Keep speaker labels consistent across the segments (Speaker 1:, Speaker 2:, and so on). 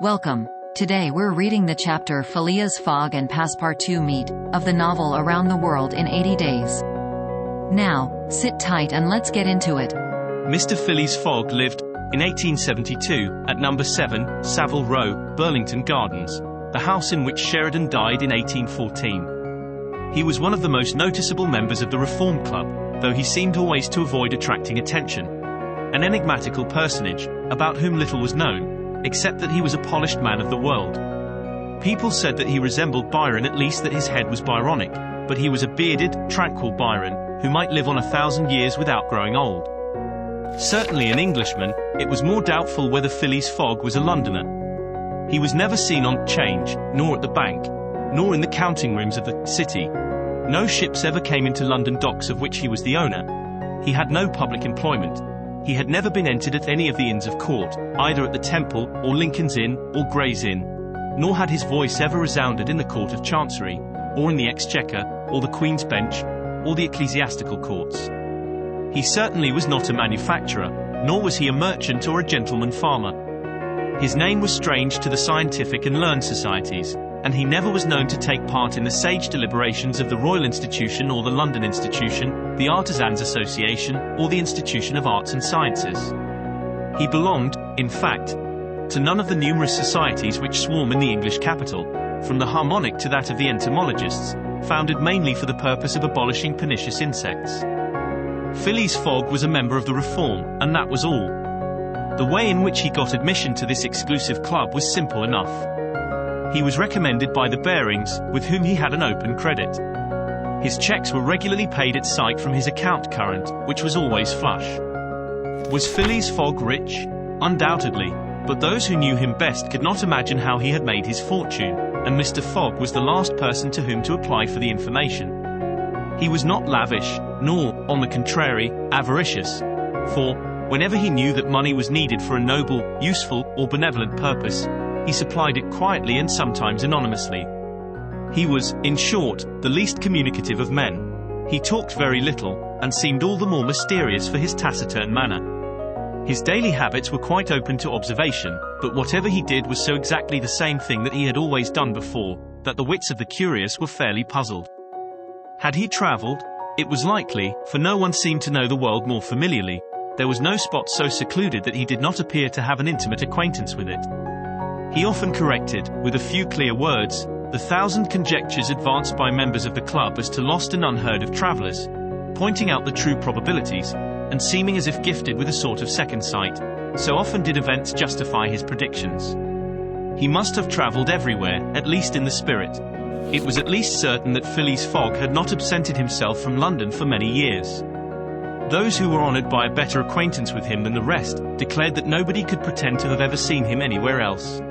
Speaker 1: Welcome. Today we're reading the chapter Phileas Fogg and Passepartout Meet, of the novel Around the World in 80 Days. Now, sit tight and let's get into it.
Speaker 2: Mr. Phileas Fogg lived, in 1872, at number 7, Savile Row, Burlington Gardens, the house in which Sheridan died in 1814. He was one of the most noticeable members of the Reform Club, though he seemed always to avoid attracting attention. An enigmatical personage, about whom little was known, except that he was a polished man of the world. People said that he resembled Byron, at least that his head was Byronic, but he was a bearded, tranquil Byron, who might live on 1,000 years without growing old. Certainly an Englishman, it was more doubtful whether Phileas Fogg was a Londoner. He was never seen on 'Change, nor at the bank, nor in the counting rooms of the city. No ships ever came into London docks of which he was the owner. He had no public employment. He had never been entered at any of the Inns of Court, either at the Temple, or Lincoln's Inn, or Gray's Inn. Nor had his voice ever resounded in the Court of Chancery, or in the Exchequer, or the Queen's Bench, or the ecclesiastical courts. He certainly was not a manufacturer, nor was he a merchant or a gentleman farmer. His name was strange to the scientific and learned societies, and he never was known to take part in the sage deliberations of the Royal Institution or the London Institution, the Artisans' Association, or the Institution of Arts and Sciences. He belonged, in fact, to none of the numerous societies which swarm in the English capital, from the harmonic to that of the entomologists, founded mainly for the purpose of abolishing pernicious insects. Phileas Fogg was a member of the Reform, and that was all. The way in which he got admission to this exclusive club was simple enough. He was recommended by the Barings, with whom he had an open credit. His checks were regularly paid at sight from his account current, which was always flush. Was Phileas Fogg rich? Undoubtedly, but those who knew him best could not imagine how he had made his fortune, and Mr. Fogg was the last person to whom to apply for the information. He was not lavish, nor, on the contrary, avaricious, for, whenever he knew that money was needed for a noble, useful, or benevolent purpose, he supplied it quietly and sometimes anonymously. He was, in short, the least communicative of men. He talked very little, and seemed all the more mysterious for his taciturn manner. His daily habits were quite open to observation, but whatever he did was so exactly the same thing that he had always done before, that the wits of the curious were fairly puzzled. Had he travelled? It was likely, for no one seemed to know the world more familiarly. There was no spot so secluded that he did not appear to have an intimate acquaintance with it. He often corrected, with a few clear words, the thousand conjectures advanced by members of the club as to lost and unheard of travellers, pointing out the true probabilities, and seeming as if gifted with a sort of second sight, so often did events justify his predictions. He must have travelled everywhere, at least in the spirit. It was at least certain that Phileas Fogg had not absented himself from London for many years. Those who were honoured by a better acquaintance with him than the rest, declared that nobody could pretend to have ever seen him anywhere else.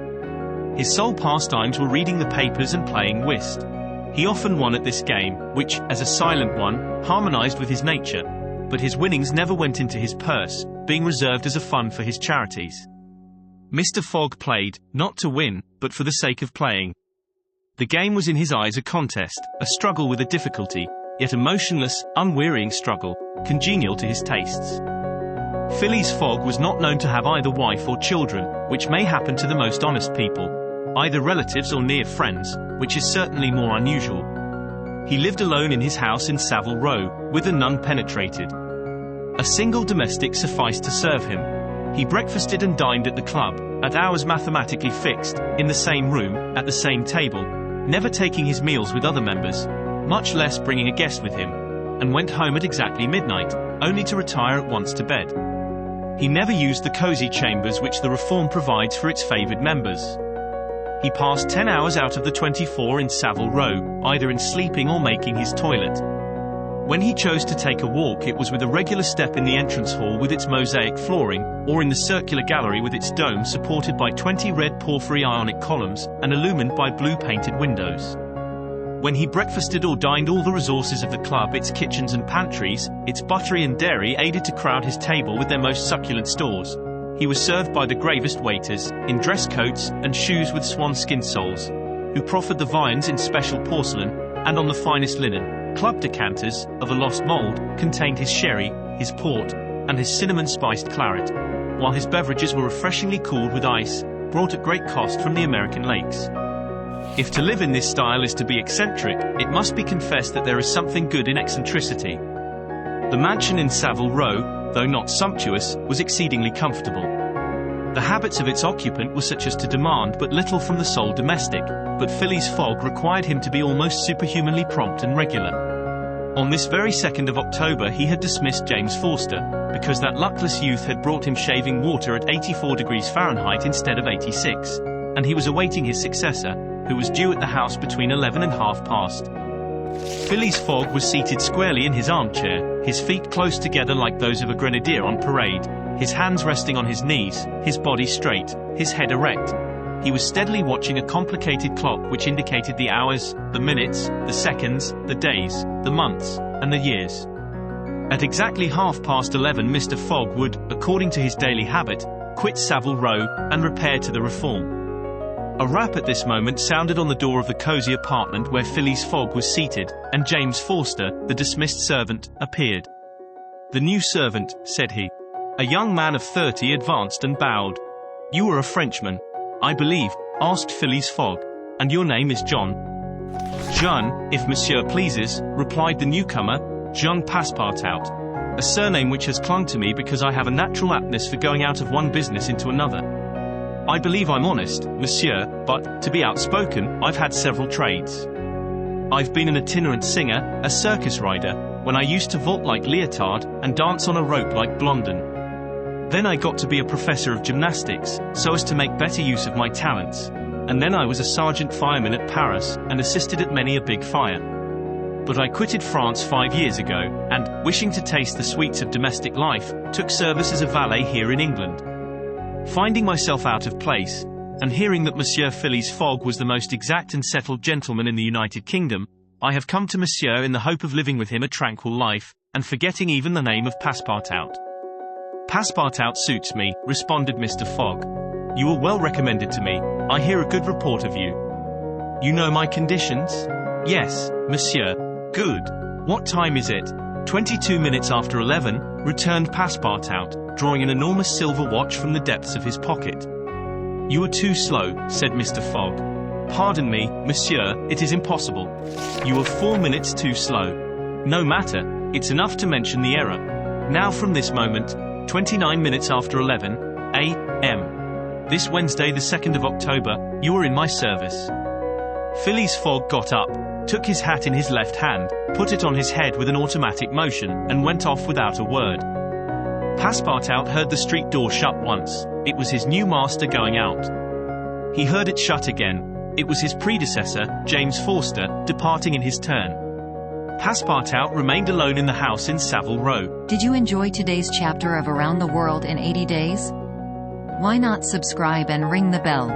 Speaker 2: His sole pastimes were reading the papers and playing whist. He often won at this game, which, as a silent one, harmonized with his nature, but his winnings never went into his purse, being reserved as a fund for his charities. Mr. Fogg played, not to win, but for the sake of playing. The game was in his eyes a contest, a struggle with a difficulty, yet a motionless, unwearying struggle, congenial to his tastes. Phileas Fogg was not known to have either wife or children, which may happen to the most honest people, either relatives or near friends, which is certainly more unusual. He lived alone in his house in Savile Row, whither none penetrated. A single domestic sufficed to serve him. He breakfasted and dined at the club, at hours mathematically fixed, in the same room, at the same table, never taking his meals with other members, much less bringing a guest with him, and went home at exactly midnight, only to retire at once to bed. He never used the cosy chambers which the Reform provides for its favoured members. He passed 10 hours out of the 24 in Savile Row, either in sleeping or making his toilet. When he chose to take a walk, it was with a regular step in the entrance hall with its mosaic flooring, or in the circular gallery with its dome supported by 20 red porphyry Ionic columns, and illumined by blue-painted windows. When he breakfasted or dined, all the resources of the club, its kitchens and pantries, its buttery and dairy, aided to crowd his table with their most succulent stores. He was served by the gravest waiters, in dress coats, and shoes with swan-skin soles, who proffered the viands in special porcelain, and on the finest linen. Club decanters, of a lost mould, contained his sherry, his port, and his cinnamon-spiced claret, while his beverages were refreshingly cooled with ice, brought at great cost from the American lakes. If to live in this style is to be eccentric, it must be confessed that there is something good in eccentricity. The mansion in Savile Row, though not sumptuous, was exceedingly comfortable. The habits of its occupant were such as to demand but little from the sole domestic, but Phileas Fogg required him to be almost superhumanly prompt and regular. On this very 2nd of October he had dismissed James Forster, because that luckless youth had brought him shaving water at 84 degrees Fahrenheit instead of 86, and he was awaiting his successor, who was due at the house between 11 and half past. Phileas Fogg was seated squarely in his armchair, his feet close together like those of a grenadier on parade, his hands resting on his knees, his body straight, his head erect. He was steadily watching a complicated clock which indicated the hours, the minutes, the seconds, the days, the months, and the years. At exactly 11:30 Mr. Fogg would, according to his daily habit, quit Savile Row, and repair to the Reform. A rap at this moment sounded on the door of the cosy apartment where Phileas Fogg was seated, and James Forster, the dismissed servant, appeared. "The new servant," said he. A young man of 30 advanced and bowed. "You are a Frenchman, I believe?" asked Phileas Fogg. "And your name is John?" "Jean, if monsieur pleases," replied the newcomer, "Jean Passepartout. A surname which has clung to me because I have a natural aptness for going out of one business into another. I believe I'm honest, monsieur, but, to be outspoken, I've had several trades. I've been an itinerant singer, a circus rider, when I used to vault like Leotard, and dance on a rope like Blondin. Then I got to be a professor of gymnastics, so as to make better use of my talents, and then I was a sergeant fireman at Paris, and assisted at many a big fire. But I quitted France 5 years ago, and, wishing to taste the sweets of domestic life, took service as a valet here in England. Finding myself out of place, and hearing that Monsieur Phileas Fogg was the most exact and settled gentleman in the United Kingdom, I have come to Monsieur in the hope of living with him a tranquil life, and forgetting even the name of Passepartout." "Passepartout suits me," responded Mr. Fogg. "You were well recommended to me. I hear a good report of you." "You know my conditions?" "Yes, monsieur." "Good. What time is it?" 22 minutes after 11, returned Passepartout, drawing an enormous silver watch from the depths of his pocket. "You are too slow," said Mr. Fogg. "Pardon me, monsieur, it is impossible. You are 4 minutes too slow." "No matter, it's enough to mention the error. Now from this moment, 29 minutes after 11 a.m. this Wednesday the 2nd of October, you are in my service." Phileas Fogg got up, took his hat in his left hand, put it on his head with an automatic motion, and went off without a word. Passepartout heard the street door shut once. It was his new master going out. He heard it shut again. It was his predecessor, James Forster, departing in his turn. Passepartout remained alone in the house in Savile Row.
Speaker 1: Did you enjoy today's chapter of Around the World in 80 Days? Why not subscribe and ring the bell?